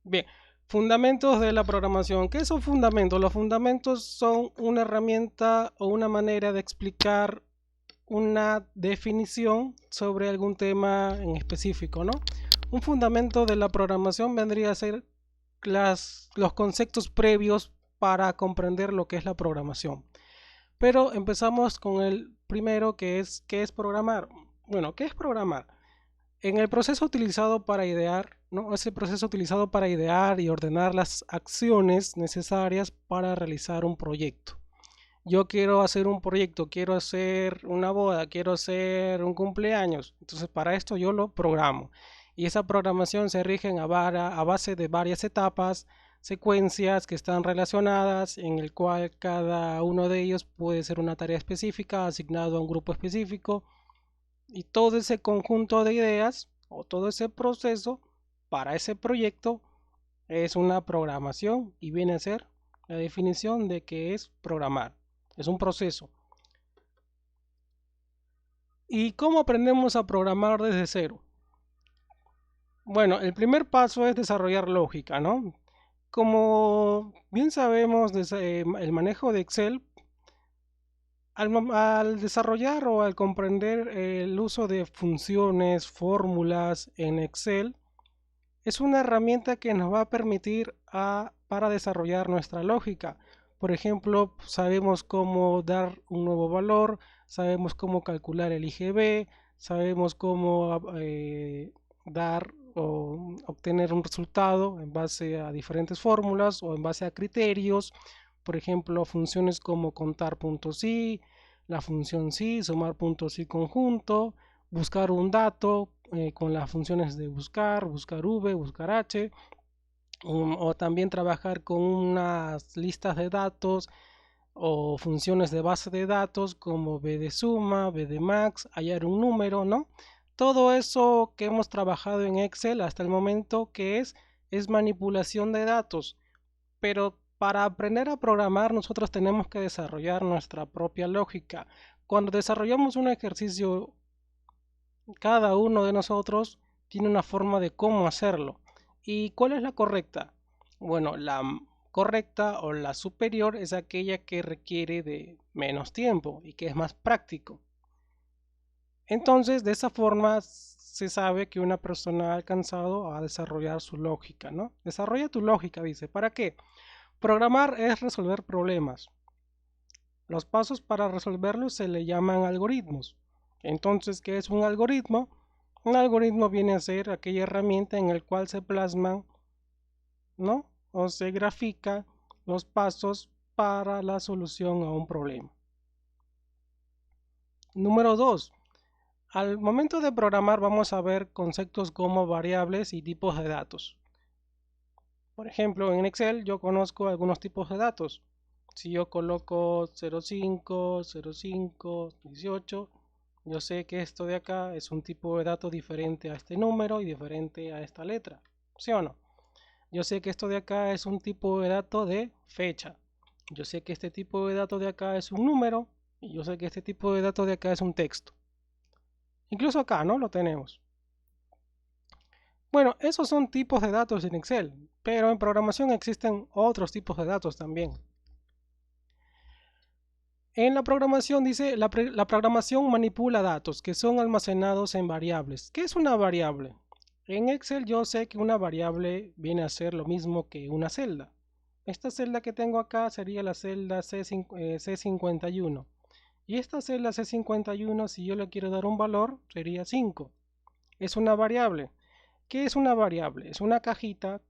Bien, fundamentos de la programación. ¿Qué son fundamentos? Los fundamentos son una herramienta o una manera de explicar una definición sobre algún tema en específico, ¿no? Un fundamento de la programación vendría a ser los conceptos previos para comprender lo que es la programación. Pero empezamos con el primero que es ¿qué es programar? Bueno, ¿qué es programar? En el proceso utilizado para idear, ¿no? Ese proceso utilizado para idear y ordenar las acciones necesarias para realizar un proyecto. Yo quiero hacer un proyecto, quiero hacer una boda, quiero hacer un cumpleaños. Entonces para esto yo lo programo. Y esa programación se rige a base de varias etapas, secuencias que están relacionadas, en el cual cada uno de ellos puede ser una tarea específica asignado a un grupo específico y todo ese conjunto de ideas o todo ese proceso para ese proyecto es una programación y viene a ser la definición de qué es programar. Es un proceso. ¿Y cómo aprendemos a programar desde cero? Bueno, el primer paso es desarrollar lógica, ¿no? Como bien sabemos, el manejo de Excel, al desarrollar o al comprender el uso de funciones, fórmulas en Excel, es una herramienta que nos va a permitir para desarrollar nuestra lógica. Por ejemplo, sabemos cómo dar un nuevo valor, sabemos cómo calcular el IGB, sabemos cómo dar o obtener un resultado en base a diferentes fórmulas o en base a criterios. Por ejemplo, funciones como contar puntos y, la función si, sumar puntos y conjunto, buscar un dato con las funciones de buscar, buscar v, buscar h, o también trabajar con unas listas de datos o funciones de base de datos como b de suma, b de max, hallar un número, ¿no? Todo eso que hemos trabajado en Excel hasta el momento es manipulación de datos, pero para aprender a programar nosotros tenemos que desarrollar nuestra propia lógica. Cuando desarrollamos un ejercicio, cada uno de nosotros tiene una forma de cómo hacerlo. ¿Y cuál es la correcta? Bueno, la correcta o la superior es aquella que requiere de menos tiempo y que es más práctico. Entonces, de esa forma se sabe que una persona ha alcanzado a desarrollar su lógica, ¿no? Desarrolla tu lógica, dice. ¿Para qué? Programar es resolver problemas. Los pasos para resolverlos se le llaman algoritmos. Entonces, ¿qué es un algoritmo? Un algoritmo viene a ser aquella herramienta en la cual se plasman, ¿no? O se grafica los pasos para la solución a un problema. Número 2. Al momento de programar vamos a ver conceptos como variables y tipos de datos. Por ejemplo, en Excel yo conozco algunos tipos de datos. Si yo coloco 05, 05, 18, yo sé que esto de acá es un tipo de dato diferente a este número y diferente a esta letra. ¿Sí o no? Yo sé que esto de acá es un tipo de dato de fecha. Yo sé que este tipo de dato de acá es un número y yo sé que este tipo de dato de acá es un texto. Incluso acá, ¿no? Lo tenemos. Bueno, esos son tipos de datos en Excel, pero en programación existen otros tipos de datos también. En la programación dice, la programación manipula datos que son almacenados en variables. ¿Qué es una variable? En Excel yo sé que una variable viene a ser lo mismo que una celda. Esta celda que tengo acá sería la celda C51. Y esta celda C51, si yo le quiero dar un valor, sería 5. Es una variable. ¿Qué es una variable? Es una cajita,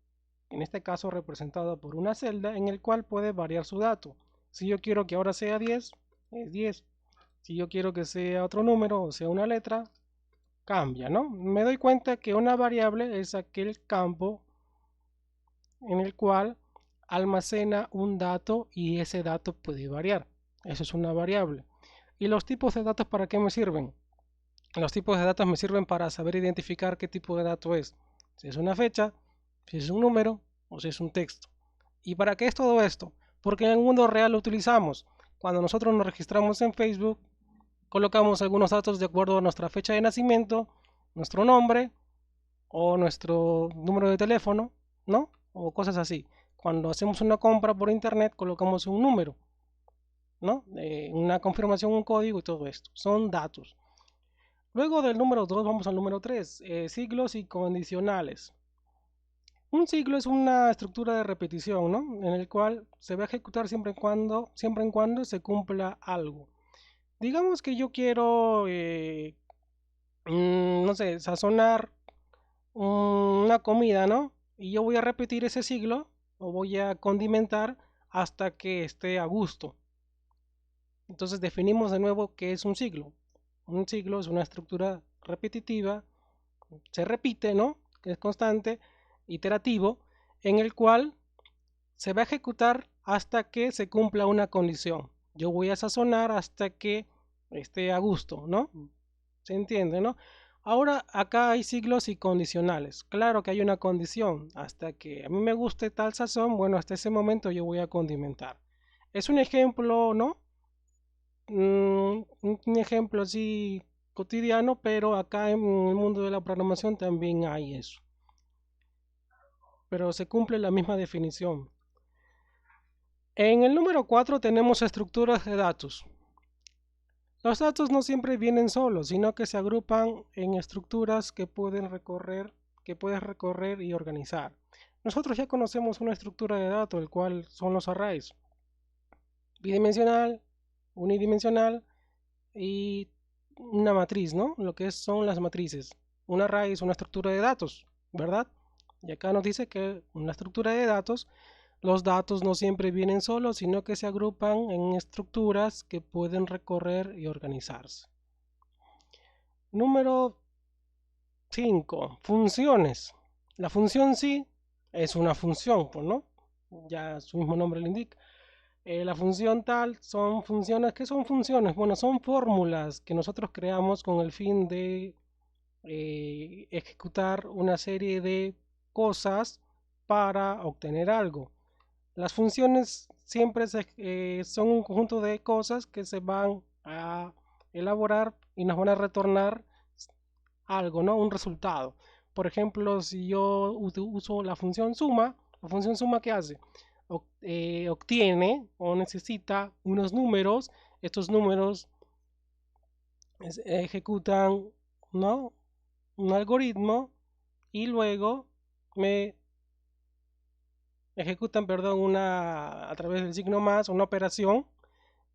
en este caso representada por una celda, en el cual puede variar su dato. Si yo quiero que ahora sea 10, es 10. Si yo quiero que sea otro número o sea una letra, cambia, ¿no? Me doy cuenta que una variable es aquel campo en el cual almacena un dato y ese dato puede variar. Eso es una variable. ¿Y los tipos de datos para qué me sirven? Los tipos de datos me sirven para saber identificar qué tipo de dato es. Si es una fecha, si es un número o si es un texto. ¿Y para qué es todo esto? Porque en el mundo real lo utilizamos. Cuando nosotros nos registramos en Facebook, colocamos algunos datos de acuerdo a nuestra fecha de nacimiento, nuestro nombre o nuestro número de teléfono, ¿no? o cosas así. Cuando hacemos una compra por internet colocamos un número, ¿no? Una confirmación, un código y todo esto. Son datos. Luego del número 2 vamos al número 3, siglos y condicionales. Un ciclo es una estructura de repetición, ¿no? En el cual se va a ejecutar siempre en cuando se cumpla algo. Digamos que yo quiero, no sé, sazonar una comida, ¿no? Y yo voy a repetir ese siglo o voy a condimentar hasta que esté a gusto. Entonces definimos de nuevo qué es un siglo. Un siglo es una estructura repetitiva, se repite, ¿no? Que es constante, iterativo, en el cual se va a ejecutar hasta que se cumpla una condición. Yo voy a sazonar hasta que esté a gusto, ¿no? ¿Se entiende, no? Ahora acá hay siglos y condicionales. Claro que hay una condición. Hasta que a mí me guste tal sazón, bueno, hasta ese momento yo voy a condimentar. Es un ejemplo, ¿no? Un ejemplo así cotidiano, pero acá en el mundo de la programación también hay eso. Pero se cumple la misma definición. En el número 4 tenemos estructuras de datos. Los datos no siempre vienen solos, sino que se agrupan en estructuras que puedes recorrer y organizar. Nosotros ya conocemos una estructura de datos, el cual son los arrays. Bidimensional, unidimensional y una matriz, ¿no? Lo que son las matrices. Un array es una estructura de datos, ¿verdad? Y acá nos dice que una estructura de datos, los datos no siempre vienen solos, sino que se agrupan en estructuras que pueden recorrer y organizarse. Número 5. Funciones. La función sí es una función, pues, ¿no? Ya su mismo nombre lo indica. La función tal son funciones. ¿Qué son funciones? Bueno, son fórmulas que nosotros creamos con el fin de ejecutar una serie de cosas para obtener algo. Las funciones siempre son un conjunto de cosas que se van a elaborar y nos van a retornar algo, ¿no? Un resultado. Por ejemplo, si yo uso la función suma ¿qué hace? Obtiene o necesita unos números, estos números ejecutan, ¿no? Un algoritmo y luego me ejecutan, perdón, a través del signo más, una operación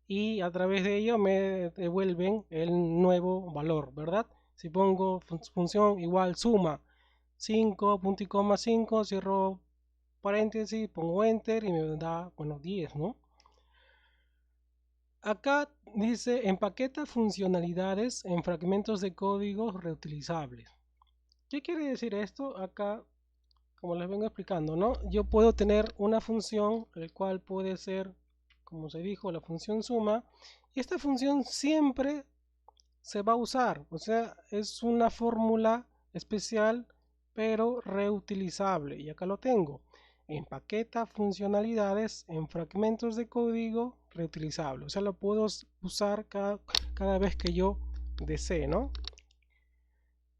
y a través de ello me devuelven el nuevo valor, ¿verdad? Si pongo función igual suma 5, punto y coma 5, cierro paréntesis, pongo enter y me da, bueno, 10, ¿no? Acá dice empaqueta funcionalidades en fragmentos de código reutilizables. ¿Qué quiere decir esto? Acá, como les vengo explicando, ¿no? Yo puedo tener una función, el cual puede ser, como se dijo, la función suma, y esta función siempre se va a usar, o sea, es una fórmula especial pero reutilizable, y acá lo tengo. Empaqueta funcionalidades en fragmentos de código reutilizable, o sea, lo puedo usar cada vez que yo desee, ¿no?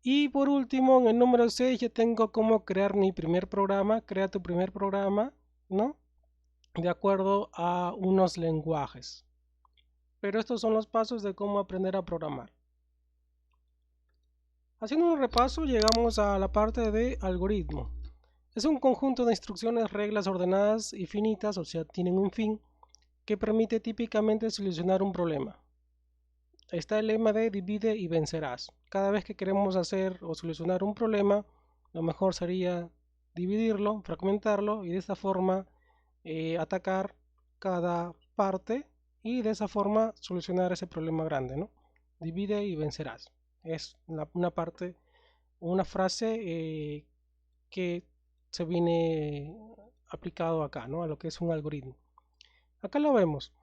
Y por último, en el número 6 ya tengo cómo crear mi primer programa. Crea tu primer programa, ¿no? De acuerdo a unos lenguajes. Pero estos son los pasos de cómo aprender a programar. Haciendo un repaso, llegamos a la parte de algoritmo. Es un conjunto de instrucciones, reglas ordenadas y finitas, o sea, tienen un fin, que permite típicamente solucionar un problema. Está el lema de divide y vencerás. Cada vez que queremos hacer o solucionar un problema, lo mejor sería dividirlo, fragmentarlo y de esta forma atacar cada parte y de esa forma solucionar ese problema grande, ¿no? Divide y vencerás. Es una parte, una frase que se viene aplicado acá, ¿no? A lo que es un algoritmo. Acá lo vemos.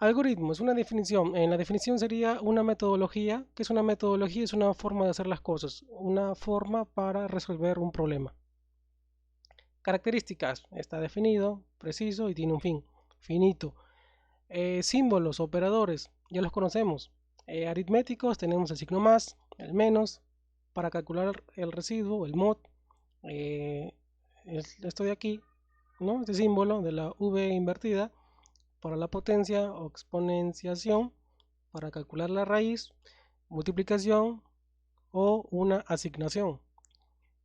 Algoritmo es una definición. En la definición sería una metodología. ¿Qué es una metodología? Es una forma de hacer las cosas, una forma para resolver un problema. Características. Está definido, preciso y tiene un fin. Finito. Símbolos, operadores. Ya los conocemos. Aritméticos. Tenemos el signo más, el menos. Para calcular el residuo, el mod. esto de aquí, ¿no? Este símbolo de la V invertida para la potencia o exponenciación, para calcular la raíz, multiplicación o una asignación.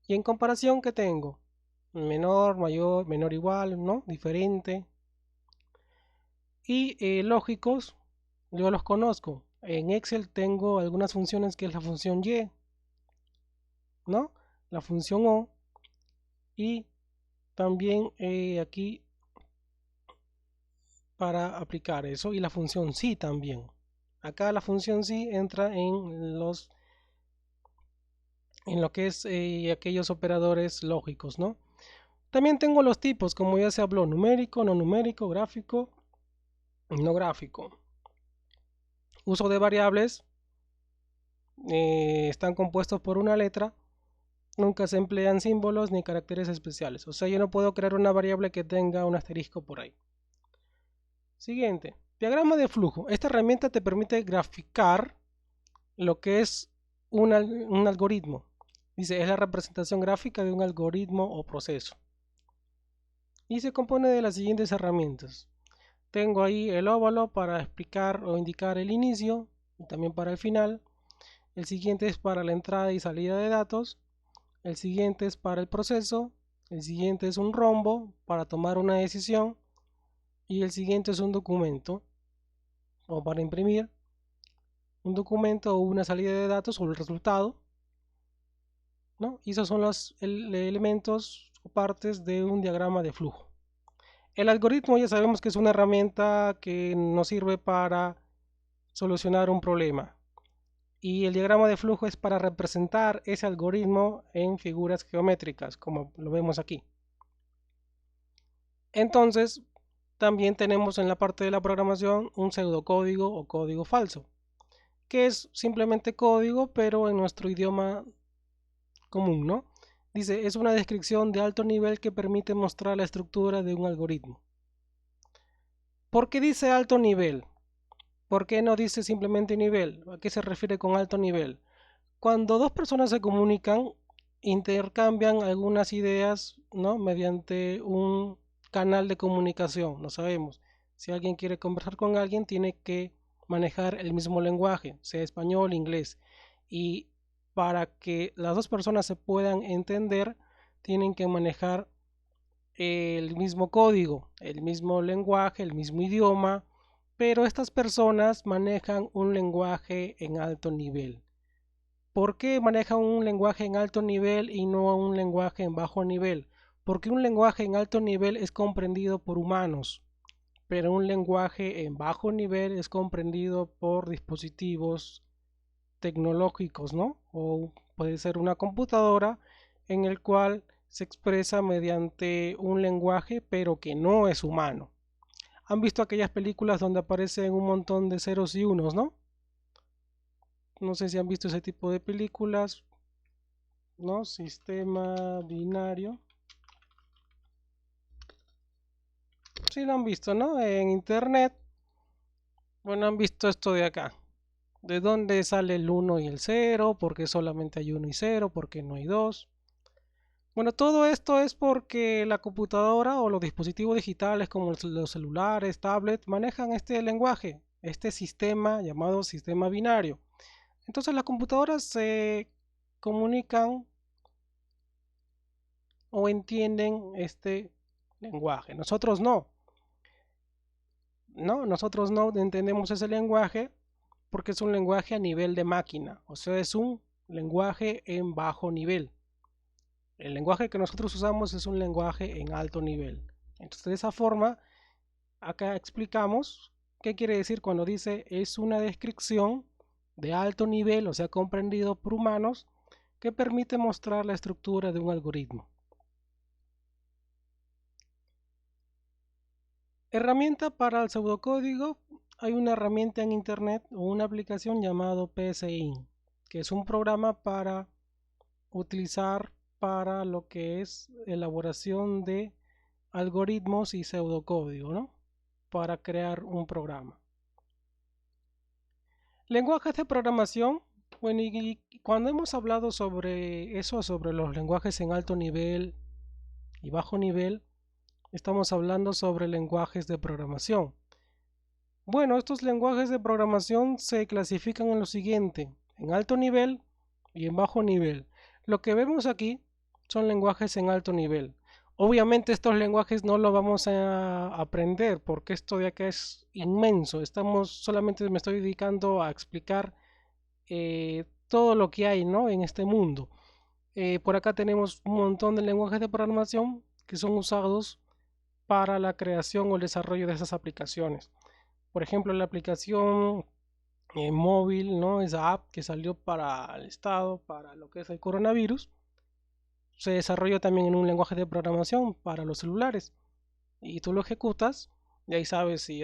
Y en comparación, ¿qué tengo? Menor, mayor, menor, igual, ¿no? Diferente. Y lógicos, yo los conozco. En Excel tengo algunas funciones que es la función Y, ¿no? La función O y también aquí para aplicar eso y la función sí también. Acá la función sí entra en lo que es aquellos operadores lógicos, ¿no? También tengo los tipos, como ya se habló, numérico, no numérico, gráfico, no gráfico. Uso de variables, están compuestos por una letra. Nunca se emplean símbolos ni caracteres especiales. O sea, yo no puedo crear una variable que tenga un asterisco por ahí. Siguiente. Diagrama de flujo. Esta herramienta te permite graficar lo que es un algoritmo. Dice, es la representación gráfica de un algoritmo o proceso. Y se compone de las siguientes herramientas. Tengo ahí el óvalo para explicar o indicar el inicio y también para el final. El siguiente es para la entrada y salida de datos. El siguiente es para el proceso. El siguiente es un rombo para tomar una decisión. Y el siguiente es un documento o para imprimir un documento o una salida de datos o el resultado, ¿no? Y esos son los elementos o partes de un diagrama de flujo. El algoritmo ya sabemos que es una herramienta que nos sirve para solucionar un problema. Y el diagrama de flujo es para representar ese algoritmo en figuras geométricas, como lo vemos aquí. Entonces, también tenemos en la parte de la programación un pseudocódigo o código falso, que es simplemente código, pero en nuestro idioma común, ¿no? Dice, es una descripción de alto nivel que permite mostrar la estructura de un algoritmo. ¿Por qué dice alto nivel? ¿Por qué no dice simplemente nivel? ¿A qué se refiere con alto nivel? Cuando dos personas se comunican, intercambian algunas ideas, ¿no? Mediante un canal de comunicación, lo sabemos. Si alguien quiere conversar con alguien, tiene que manejar el mismo lenguaje, sea español, inglés. Y para que las dos personas se puedan entender, tienen que manejar el mismo código, el mismo lenguaje, el mismo idioma, pero estas personas manejan un lenguaje en alto nivel. ¿Por qué manejan un lenguaje en alto nivel y no un lenguaje en bajo nivel? Porque un lenguaje en alto nivel es comprendido por humanos, pero un lenguaje en bajo nivel es comprendido por dispositivos tecnológicos, ¿no? O puede ser una computadora en el cual se expresa mediante un lenguaje, pero que no es humano. ¿Han visto aquellas películas donde aparecen un montón de ceros y unos, no? No sé si han visto ese tipo de películas, ¿no? Sistema binario. Sí lo han visto, ¿no? En internet. Bueno, han visto esto de acá. ¿De dónde sale el 1 y el 0? ¿Por qué solamente hay 1 y 0? ¿Por qué no hay 2? Bueno, todo esto es porque la computadora o los dispositivos digitales como los celulares, tablets, manejan este lenguaje, este sistema llamado sistema binario. Entonces las computadoras se comunican o entienden este lenguaje. Nosotros no. Nosotros no entendemos ese lenguaje porque es un lenguaje a nivel de máquina, o sea, es un lenguaje en bajo nivel. El lenguaje que nosotros usamos es un lenguaje en alto nivel. Entonces, de esa forma, acá explicamos qué quiere decir cuando dice es una descripción de alto nivel, o sea, comprendido por humanos, que permite mostrar la estructura de un algoritmo. Herramienta para el pseudocódigo. Hay una herramienta en internet o una aplicación llamado PSIN, que es un programa para utilizar para lo que es elaboración de algoritmos y pseudocódigo, ¿no? Para crear un programa. Lenguajes de programación. Bueno, y cuando hemos hablado sobre eso, sobre los lenguajes en alto nivel y bajo nivel, estamos hablando sobre lenguajes de programación. Bueno, estos lenguajes de programación se clasifican en lo siguiente: en alto nivel y en bajo nivel. Lo que vemos aquí son lenguajes en alto nivel. Obviamente estos lenguajes no los vamos a aprender porque esto de acá es inmenso. Solamente me estoy dedicando a explicar todo lo que hay, ¿no?, en este mundo. Por acá tenemos un montón de lenguajes de programación que son usados para la creación o el desarrollo de esas aplicaciones. Por ejemplo, la aplicación móvil, ¿no?, esa app que salió para el estado, para lo que es el coronavirus, se desarrolló también en un lenguaje de programación para los celulares. Y tú lo ejecutas y ahí sabes si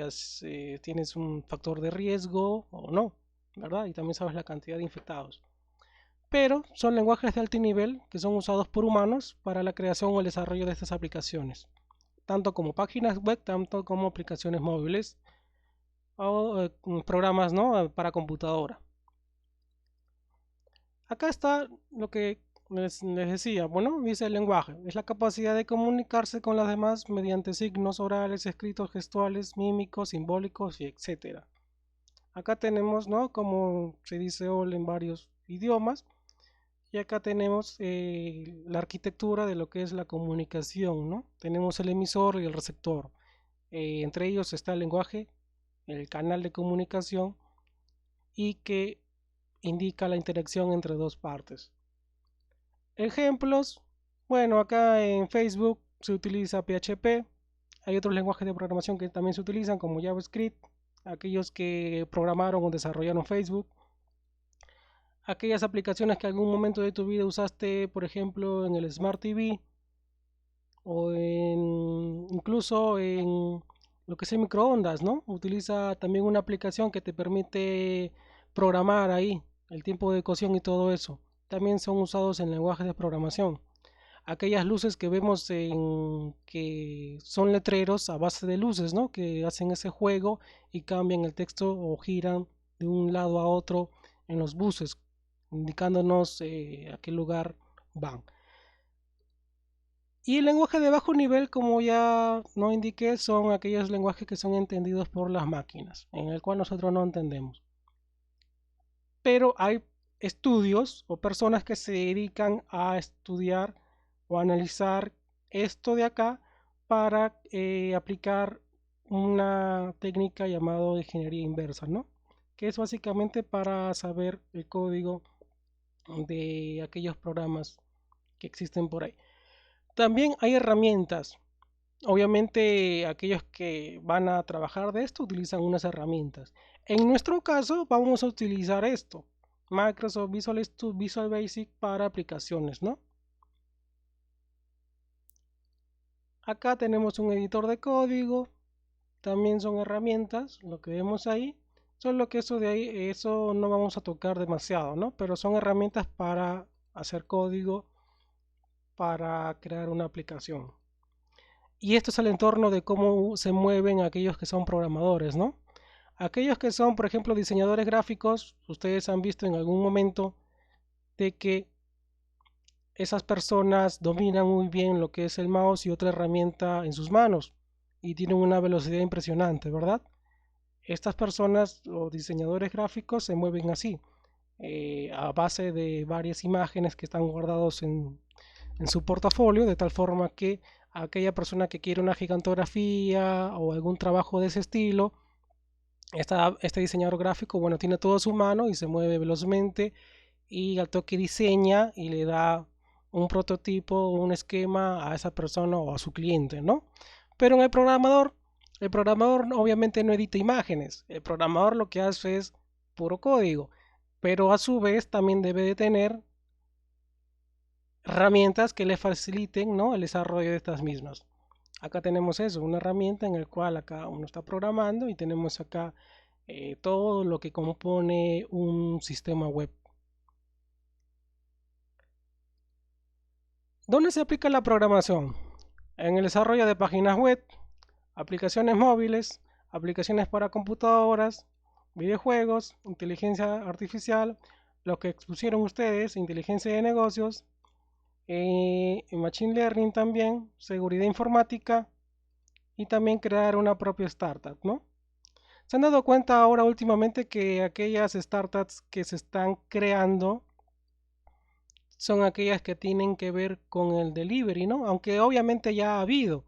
tienes un factor de riesgo o no, ¿verdad? Y también sabes la cantidad de infectados. Pero son lenguajes de alto nivel que son usados por humanos para la creación o el desarrollo de estas aplicaciones, tanto como páginas web, tanto como aplicaciones móviles o programas, ¿no?, para computadora. Acá está lo que les decía. Bueno, dice: el lenguaje es la capacidad de comunicarse con las demás mediante signos orales, escritos, gestuales, mímicos, simbólicos y etcétera. Acá tenemos, ¿no?, como se dice hola en varios idiomas. Y acá tenemos la arquitectura de lo que es la comunicación, ¿no? Tenemos el emisor y el receptor. Entre ellos está el lenguaje, el canal de comunicación, y que indica la interacción entre dos partes. Ejemplos: bueno, acá en Facebook se utiliza PHP. Hay otros lenguajes de programación que también se utilizan, como JavaScript, aquellos que programaron o desarrollaron Facebook. Aquellas aplicaciones que en algún momento de tu vida usaste, por ejemplo, en el Smart TV o incluso en lo que es el microondas, ¿no? Utiliza también una aplicación que te permite programar ahí el tiempo de cocción y todo eso. También son usados en lenguajes de programación. Aquellas luces que vemos que son letreros a base de luces, ¿no?, que hacen ese juego y cambian el texto o giran de un lado a otro en los buses, indicándonos a qué lugar van. Y el lenguaje de bajo nivel, como ya no indiqué, son aquellos lenguajes que son entendidos por las máquinas, en el cual nosotros no entendemos. Pero hay estudios o personas que se dedican a estudiar o analizar esto de acá para aplicar una técnica llamada ingeniería inversa, ¿no?, que es básicamente para saber el código de aquellos programas que existen por ahí. También hay herramientas. Obviamente aquellos que van a trabajar de esto utilizan unas herramientas. En nuestro caso vamos a utilizar esto: Microsoft Visual Basic para aplicaciones, ¿no? Acá tenemos un editor de código. También son herramientas, lo que vemos ahí. Solo que eso de ahí, eso no vamos a tocar demasiado, ¿no? Pero son herramientas para hacer código, para crear una aplicación. Y esto es el entorno de cómo se mueven aquellos que son programadores, ¿no? Aquellos que son, por ejemplo, diseñadores gráficos, ustedes han visto en algún momento de que esas personas dominan muy bien lo que es el mouse y otra herramienta en sus manos y tienen una velocidad impresionante, ¿verdad? Estas personas o diseñadores gráficos se mueven así, a base de varias imágenes que están guardados en su portafolio, de tal forma que aquella persona que quiere una gigantografía o algún trabajo de ese estilo, este diseñador gráfico, bueno, tiene todo a su mano y se mueve velozmente y al toque diseña y le da un prototipo, un esquema a esa persona o a su cliente, ¿no? Pero en el programador obviamente no edita imágenes. El programador lo que hace es puro código, pero a su vez también debe de tener herramientas que le faciliten, ¿no?, el desarrollo de estas mismas. Acá tenemos eso, una herramienta en la cual acá uno está programando y tenemos acá todo lo que compone un sistema web. ¿Dónde se aplica la programación? En el desarrollo de páginas web, aplicaciones móviles, aplicaciones para computadoras, videojuegos, inteligencia artificial, lo que expusieron ustedes, inteligencia de negocios, Machine Learning también, seguridad informática y también crear una propia startup, ¿no? ¿Se han dado cuenta ahora últimamente que aquellas startups que se están creando son aquellas que tienen que ver con el delivery, ¿no? Aunque obviamente ya ha habido,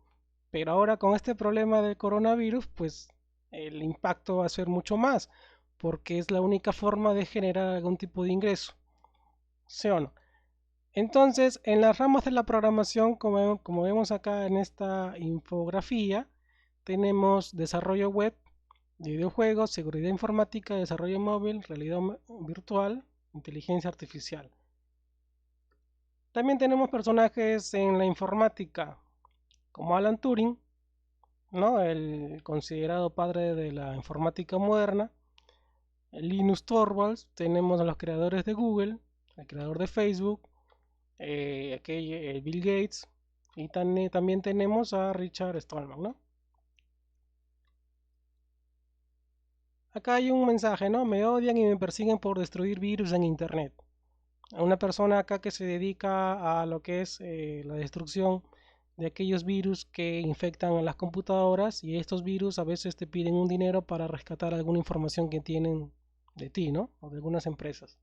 pero ahora con este problema del coronavirus, pues el impacto va a ser mucho más, porque es la única forma de generar algún tipo de ingreso, ¿sí o no? Entonces, en las ramas de la programación, como vemos acá en esta infografía, tenemos desarrollo web, videojuegos, seguridad informática, desarrollo móvil, realidad virtual, inteligencia artificial. También tenemos personajes en la informática, como Alan Turing, ¿no? El considerado padre de la informática moderna. Linus Torvalds, tenemos a los creadores de Google, el creador de Facebook, Bill Gates, y también tenemos a Richard Stallman, ¿no? Acá hay un mensaje, ¿no? Me odian y me persiguen por destruir virus en internet. A una persona acá que se dedica a lo que es la destrucción de aquellos virus que infectan a las computadoras, y estos virus a veces te piden un dinero para rescatar alguna información que tienen de ti, ¿no? O de algunas empresas.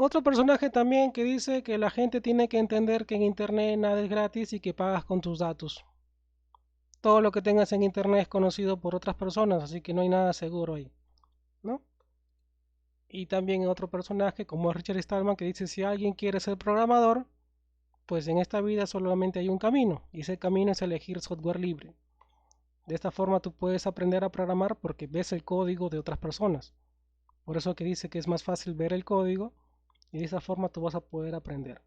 Otro personaje también que dice que la gente tiene que entender que en internet nada es gratis y que pagas con tus datos. Todo lo que tengas en internet es conocido por otras personas, así que no hay nada seguro ahí, ¿no? Y también otro personaje como Richard Stallman que dice si alguien quiere ser programador, pues en esta vida solamente hay un camino, y ese camino es elegir software libre. De esta forma tú puedes aprender a programar porque ves el código de otras personas. Por eso que dice que es más fácil ver el código, y de esa forma tú vas a poder aprender.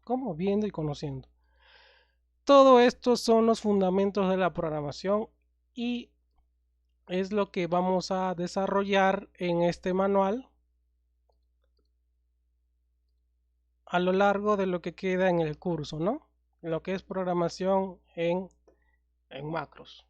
¿Cómo? Viendo y conociendo. Todo esto son los fundamentos de la programación y es lo que vamos a desarrollar en este manual a lo largo de lo que queda en el curso, ¿no? Lo que es programación en macros.